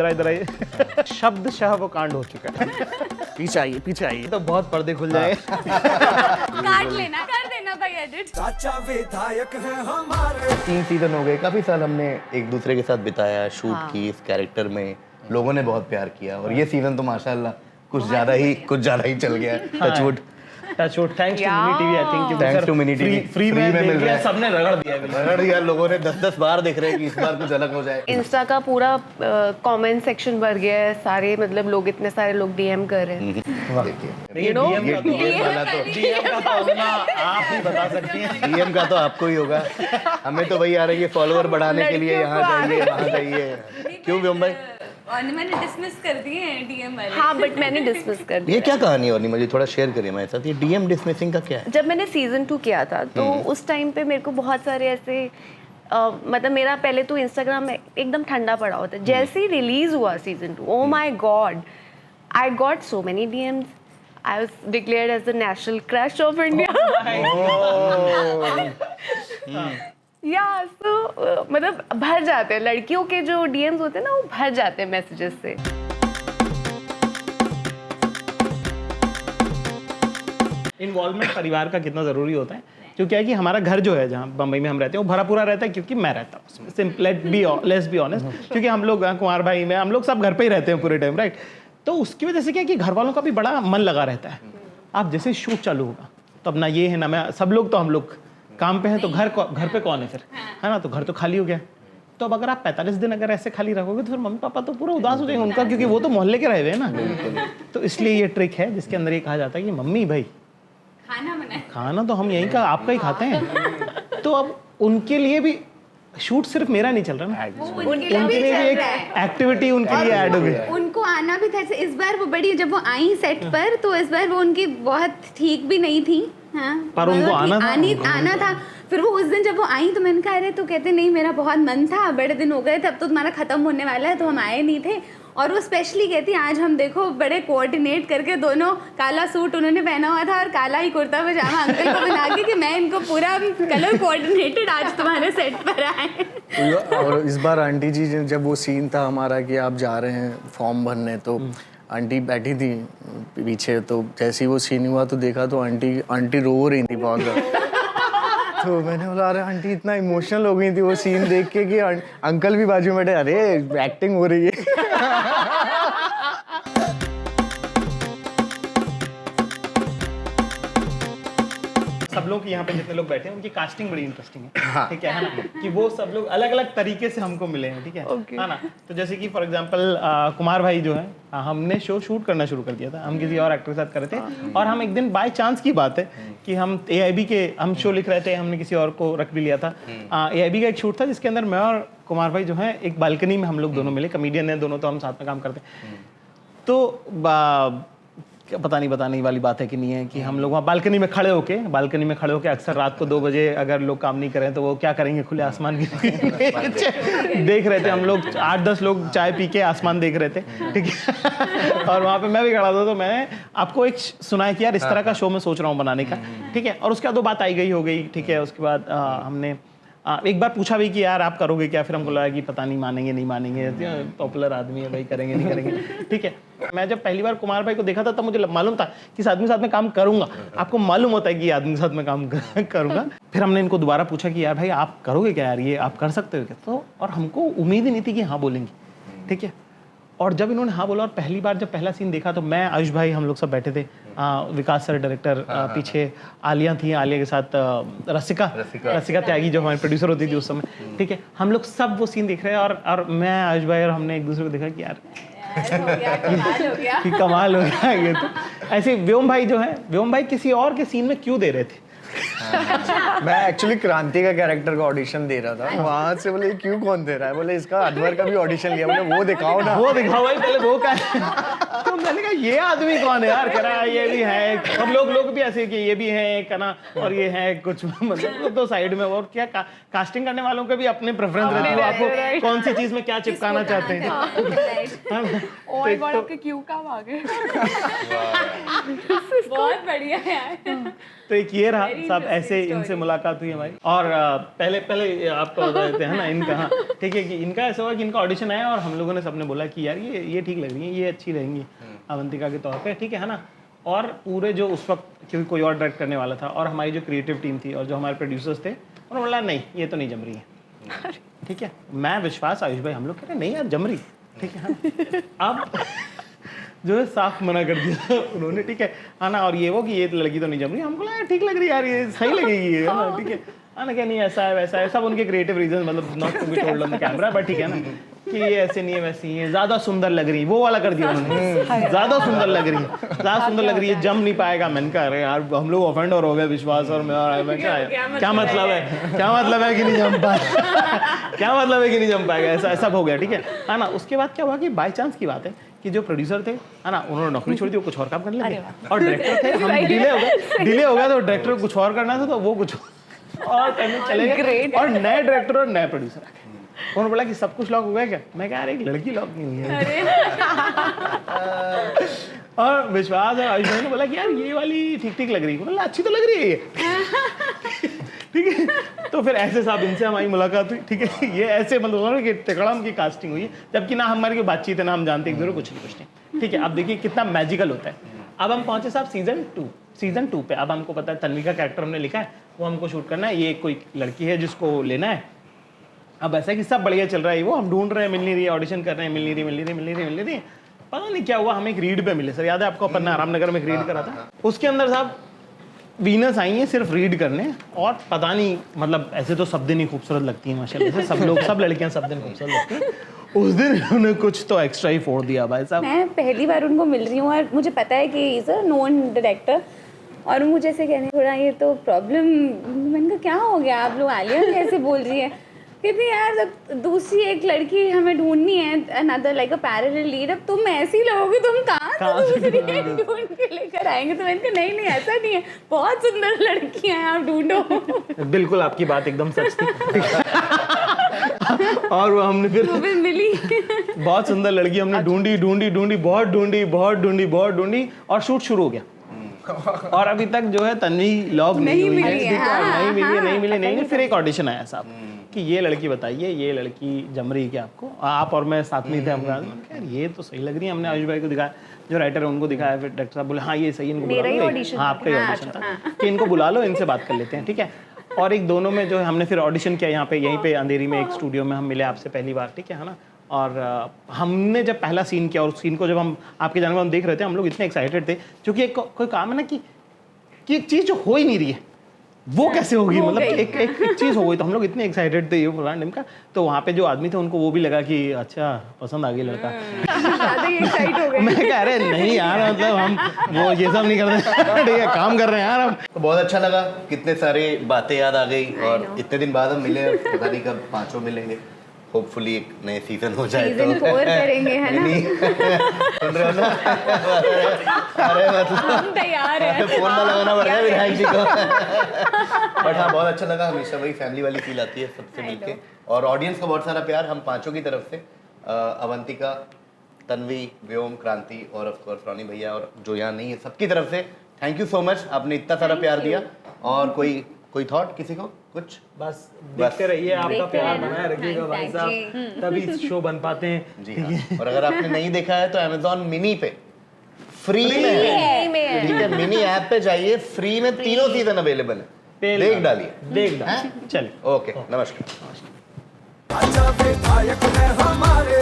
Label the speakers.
Speaker 1: इधर आइए शब्दशः वो कांड हो चुका है। पीछे आइए तो बहुत पर्दे खुल जाए।
Speaker 2: काट लेना, कर देना भाई एडिट।
Speaker 3: चाचा विधायक है हमारे।
Speaker 4: 3 सीजन हो गए, काफी साल हमने एक दूसरे के साथ बिताया, शूट की इस कैरेक्टर में, लोगों ने बहुत प्यार किया और ये सीजन तो माशाल्लाह कुछ ज्यादा ही चल गया है।
Speaker 1: Touchwood thanks to Mini TV, I think
Speaker 4: Thanks to Mini TV,
Speaker 1: free में
Speaker 4: मिल रहा है।
Speaker 1: सबने रगड़ दिया
Speaker 4: लोगों ने 10-10 बार देख रहे हैं कि इस बार कुछ अलग हो जाए।
Speaker 5: इंस्टा का पूरा कमेंट सेक्शन भर गया है, सारे मतलब लोग, इतने सारे लोग डीएम कर रहे हैं।
Speaker 1: ये डीएम
Speaker 4: ये
Speaker 1: का तो
Speaker 4: DM वाला तो
Speaker 1: डीएम का तो अपना आप ही बता सकती हैं।
Speaker 4: DM का तो आपको ही होगा, हमें तो वही आ रही है फॉलोअर बढ़ाने के लिए, यहाँ जाइए वहाँ जाइए। क्यों व्योम भाई?
Speaker 2: और मैंने डिसमिस कर दिए हैं डीएम वाले।
Speaker 5: हाँ, बट मैंने डिसमिस कर दिया।
Speaker 4: ये क्या कहानी है? और मुझे थोड़ा शेयर करिए मेरे साथ, ये DM डिसमिसिंग का क्या है?
Speaker 5: जब मैंने सीजन 2 किया था तो उस टाइम पे मेरे को बहुत सारे ऐसे मतलब मेरा पहले तो इंस्टाग्राम में एकदम ठंडा पड़ा होता है। जैसे ही रिलीज हुआ season 2, oh my god, I got so many DMs। I was declared as the national crush of India. या सो मतलब भर जाते हैं, लड़कियों के जो DMs होते हैं ना, वो भर जाते हैं मैसेजेस से।
Speaker 1: इन्वॉल्वमेंट परिवार का कितना ज़रूरी होता है, क्योंकि है कि हमारा घर जो है जहाँ बम्बई में हम रहते हैं वो भरा पूरा रहता है, क्योंकि मैं रहता हूँ उसमें। लेट्स बी ऑनेस्ट, क्योंकि हम लोग कुमार भाई में हम लोग सब घर पे ही रहते हैं पूरे टाइम, राइट? तो उसकी वजह से क्या है कि घर वालों का भी बड़ा मन लगा रहता है। आप जैसे शूट चालू होगा तो अब ना ये है ना मैं, सब लोग तो हम लोग काम पे हैं, तो घर पे कौन है फिर, है ना? तो घर तो खाली हो गया। तो अब अगर आप 45 दिन अगर ऐसे खाली रखोगे तो फिर मम्मी पापा तो पूरा उदास हो जाएंगे उनका, क्योंकि वो तो मोहल्ले के रहे हुए हैं ना। तो इसलिए ये ट्रिक है जिसके अंदर ये कहा जाता है कि मम्मी भाई
Speaker 2: खाना बनाए।
Speaker 1: खाना तो हम यहीं का आपका ही खाते हैं। तो अब उनके लिए भी शूट सिर्फ मेरा नहीं चल रहा ना,
Speaker 2: उनके लिए
Speaker 1: उनके लिए भी एक एक्टिविटी उनके लिए ऐड हो गई।
Speaker 2: उनको आना भी था। इस बार वो बड़ी, जब वो आई सेट पर तो इस बार वो उनकी बहुत ठीक भी नहीं थी। हाँ,
Speaker 1: पर उनको आना था।
Speaker 2: फिर वो उस दिन जब वो आई तो मैंने कहा अरे, तो कहते नहीं मेरा बहुत मन था, बड़े दिन हो गए थे, अब तो तुम्हारा खत्म होने वाला है, तो हम आए नहीं थे। और वो स्पेशली कहती आज हम देखो बड़े कोऑर्डिनेट करके, दोनों काला सूट उन्होंने पहना हुआ था और काला ही कुर्ता पजामा अंकल को बना के कि मैं इनको पूरा कलर कोऑर्डिनेटेड आज तुम्हारे सेट पर आए।
Speaker 6: और इस बार आंटी जी जब वो सीन था हमारा कि आप जा रहे हैं फॉर्म भरने, तो आंटी बैठी थी पीछे, तो जैसे ही वो सीन हुआ तो देखा तो आंटी रो रही थी बहुत ज़्यादा। तो मैंने बोला अरे आंटी इतना इमोशनल हो गई थी वो सीन देख के कि अंकल भी बाजू में बैठे, अरे एक्टिंग हो रही है।
Speaker 1: सब लोग यहाँ पे जितने लोग बैठे हैं उनकी कास्टिंग बड़ी इंटरेस्टिंग है, ठीक है ना? कि वो सब लोग अलग अलग तरीके से हमको मिले हैं, ठीक है है ना? तो जैसे कि फॉर एग्जांपल कुमार भाई जो है, हमने शो शूट करना शुरू कर दिया था, हम किसी और एक्टर के साथ कर रहे थे, और हम एक दिन बाय चांस की बात है कि हम AIB के हम शो लिख रहे थे, हमने किसी और को रख भी लिया था। AIB का एक शूट था जिसके अंदर मैं और कुमार भाई जो है एक बालकनी में हम लोग दोनों मिले, कॉमेडियन है दोनों, तो हम साथ में काम करते। तो बताने वाली बात है कि नहीं है कि हम लोग वहाँ बालकनी में खड़े होके अक्सर रात को 2 बजे अगर लोग काम नहीं करें तो वो क्या करेंगे, खुले आसमान की देख रहे थे हम लोग, 8-10 लोग चाय पी के आसमान देख रहे थे, ठीक है। और वहाँ पे मैं भी खड़ा था, तो मैंने आपको एक सुनाया कि यार इस तरह का शो मैं सोच रहा हूँ बनाने का, ठीक है। और उसके बाद वो बात आई हो गई, ठीक है। उसके बाद हमने एक बार पूछा भी कि यार आप करोगे क्या, फिर हमको लगा कि पता नहीं मानेंगे नहीं मानेंगे, पॉपुलर आदमी है भाई, करेंगे नहीं करेंगे, ठीक है। मैं जब पहली बार कुमार भाई को देखा था तब मुझे मालूम था कि इस आदमी के साथ में काम करूंगा। आपको मालूम होता है कि आदमी के साथ में काम करूंगा। फिर हमने इनको दोबारा पूछा कि यार भाई आप करोगे क्या, यार ये आप कर सकते हो क्या? तो और हमको उम्मीद ही नहीं थी कि हाँ बोलेंगे, ठीक है। और जब इन्होंने हाँ बोला और पहली बार जब पहला सीन देखा तो मैं, आयुष भाई, हम लोग सब बैठे थे, विकास सर डायरेक्टर, पीछे आलिया थी, आलिया के साथ रसिका त्यागी जो हमारी प्रोड्यूसर होती थी उस समय, ठीक है। हम लोग सब वो सीन देख रहे हैं और मैं, आयुष भाई और हमने एक दूसरे को देखा कि यार कि कमाल हो गया ये। तो ऐसे व्योम भाई जो है, व्योम भाई किसी और के सीन में क्यों दे रहे थे?
Speaker 6: मैं एक्चुअली क्रांति का कैरेक्टर का ऑडिशन दे रहा था, वहां से बोले क्यों कौन दे रहा है, बोले इसका अनवर का भी ऑडिशन लिया, बोले वो दिखाओ ना,
Speaker 1: वो दिखाओ भाई पहले, वो क्या तो मैंने कहा ये आदमी कौन है यार, कह रहा है ये भी है, सब लोग भी ऐसे कि ये भी है कहना, और ये है कुछ मतलब तो साइड में। और क्या कास्टिंग करने वालों के भी अपने प्रेफरेंस रहती है, आपको कौन सी चीज में क्या चिपकाना चाहते हैं।
Speaker 5: ओह माय गॉड, आपके क्यू कब आ गए।
Speaker 2: बहुत बढ़िया यार।
Speaker 1: तो एक ये रहा सब, ऐसे इनसे मुलाकात हुई हमारी। और पहले आपको बता देते हैं ना इनका, हाँ ठीक है, कि इनका ऐसा हुआ कि इनका ऑडिशन आया और हम लोगों ने सबने बोला कि यार ये ठीक लग रही है, ये अच्छी रहेंगी अवंतिका के तौर पे, ठीक है ना। और पूरे जो उस वक्त क्योंकि कोई और डायरेक्ट करने वाला था, और हमारी जो क्रिएटिव टीम थी और जो हमारे प्रोड्यूसर्स थे, उन्होंने बोला नहीं ये तो नहीं जम रही है, ठीक है। मैं विश्वास आयुष भाई हम लोग कह रहे नहीं यार जम रही, ठीक है हाँ। अब जो है साफ मना कर दिया उन्होंने, ठीक है हाँ ना। और ये वो कि ये लड़की तो नहीं जम रही, हमको लगा ठीक लग रही है यार, ये सही लगेगी है ना, ठीक है हाँ ना। क्या नहीं ऐसा है वैसा है, सब उनके क्रिएटिव रीजन, मतलब not to be told on the camera, but ठीक है ना कि ये ऐसे नहीं है वैसी है, ज्यादा सुंदर लग रही है, वो वाला कर दिया उन्होंने, ज्यादा सुंदर लग रही है, ज्यादा सुंदर लग रही है, जम नहीं पाएगा। मैंने कहा अरे यार हम लोग ऑफेंड हो गए विश्वास और मैं क्या मतलब है कि नहीं जम पाएगा, क्या मतलब है कि नहीं जम पाएगा, ऐसा सब हो गया, ठीक है ना। उसके बाद क्या हुआ कि बाई चांस की बात है कि जो प्रोड्यूसर थे है ना, उन्होंने नौकरी छोड़ दी, वो कुछ और काम करने लगे, और डायरेक्टर थे, हम डिले हो गया तो डायरेक्टर को कुछ और करना था, तो वो कुछ और करने चले गए, और नए डायरेक्टर और नए प्रोड्यूसर आ गए। उन्होंने बोला कि सब कुछ लॉक हो गया क्या, मैं कहा यार एक लड़की लॉक नहीं है। और विश्वास है आयुष भाई ने बोला कि यार ये वाली ठीक लग रही है, बोला अच्छी तो लग रही है ठीक है। तो फिर ऐसे साहब इनसे हमारी मुलाकात हुई, ठीक है। ये ऐसे मतलब कि तिकड़म की कास्टिंग हुई है, जबकि ना हमारी कोई बातचीत है ना हम जानते एक दूसरे कुछ नहीं, ठीक है। अब देखिए कितना मैजिकल होता है। अब हम पहुंचे साहब सीजन 2 पे। अब हमको पता है तन्वी का कैरेक्टर हमने लिखा है, वो हमको शूट करना है, ये कोई लड़की है जिसको लेना है। अब ऐसा है कि सब बढ़िया चल रहा है, वो हम ढूंढ रहे हैं, मिल नहीं रही है, ऑडिशन कर रहे हैं, मिल नहीं रही। पता नहीं क्या हुआ, हमें एक रीड पे मिले, सर याद है आपको, अपन ने आरामनगर में एक रीड करा था, उसके अंदर साहब वीनस आई है सिर्फ रीड करने, और पता नहीं मतलब ऐसे तो सब दिन ही खूबसूरत लगती है माशाल्लाह से, सब लड़कियां सब दिन खूबसूरत लगती हैं, उस दिन उन्होंने कुछ तो एक्स्ट्रा ही फोड़ दिया भाई साहब।
Speaker 2: मैं पहली बार उनको मिल रही हूँ और मुझे पता है कि इज़ अ नोन डायरेक्टर, और मुझे ऐसे कहने थोड़ा ये तो प्रॉब्लम, मैंने कहा क्या हो गया आप लोग आलिया कैसे बोल रही है, कहती यार जब दूसरी एक लड़की हमें ढूंढनी है, another like a parallel lead, अब तुम ऐसी लोगे तुम कहाँ से दूसरी एक ढूंढ के लेकर आएंगे। तो मैंने कहा नहीं ऐसा नहीं है, बहुत सुंदर लड़कियां हैं आप ढूंढो।
Speaker 1: बिल्कुल आपकी बात एकदम सच थी और वो हमने फिर
Speaker 2: मिली
Speaker 1: बहुत सुंदर लड़की हमने ढूंढी, बहुत ढूंढी और शूट शुरू हो गया। और अभी तक जो है तन्वी लॉग नहीं हुई है, नहीं मिली। फिर एक ऑडिशन आया साहब कि ये लड़की बताइए, ये लड़की जम रही है क्या आपको, आप और मैं साथ में थे, हम यार ये तो सही लग रही है। हमने आयुष भाई को दिखाया, जो राइटर है उनको दिखाया, फिर डायरेक्टर साहब बोले हाँ ये सही, इनको बुला लो। हाँ आपका ही ऑडिशन था कि इनको बुला लो, इनसे बात कर लेते हैं, ठीक है। और एक दोनों में जो है हमने फिर ऑडिशन किया यहाँ पे, यहीं पे अंधेरी में एक स्टूडियो में हम मिले आपसे पहली बार, ठीक है ना। और हमने जब पहला सीन किया, और सीन को जब हम आपके जानवर हम देख रहे थे, हम लोग इतने एक्साइटेड थे, क्योंकि एक कोई काम है ना कि एक चीज़ जो हो ही नहीं रही है वो कैसे होगी, मतलब एक चीज़ हो गई, तो हम लोग इतने एक्साइटेड थे ये प्रोग्राम का। तो वहाँ पे जो आदमी थे उनको वो भी लगा कि अच्छा पसंद आ गई लड़का। मैं कह रहे नहीं यार, मतलब हम वो ये सब नहीं करते, ठीक है काम कर रहे हैं यार हम।
Speaker 4: तो बहुत अच्छा लगा, कितने सारे बातें याद आ गई, और इतने दिन बाद हम मिले, पता नहीं कब पांचों मिलेंगे। होपफुली एक नए सीजन हो जाए तो
Speaker 2: सीजन 4 करेंगे, है ना।
Speaker 4: सुन रहे हो ना, अरे मतलब
Speaker 2: हम तैयार हैं,
Speaker 4: फोन ना लगाना पड़ेगा विधायक जी को। बट हाँ बहुत अच्छा लगा, हमेशा वही फैमिली वाली फील आती है सबसे मिलके, और ऑडियंस को बहुत सारा प्यार हम पांचों की तरफ से, अवंतिका, तन्वी, व्योम, क्रांति और ऑफ कोर्स रोनी भैया, और जो यहाँ नहीं है सबकी तरफ से थैंक यू सो मच, आपने इतना सारा प्यार दिया। और कोई थॉट किसी को कुछ?
Speaker 1: बस देखते रहिए, आपका प्यार बनाए रखिएगा भाई साहब, तभी शो बन पाते हैं।
Speaker 4: जी हाँ। और अगर आपने नहीं देखा है तो Amazon मिनी पे फ्री में है, ठीक है, मिनी ऐप पे जाइए, फ्री में तीनों सीजन अवेलेबल है, देख डालिए,
Speaker 1: चलिए
Speaker 4: ओके, नमस्कार।
Speaker 3: अच्छा विधायक है हमारे।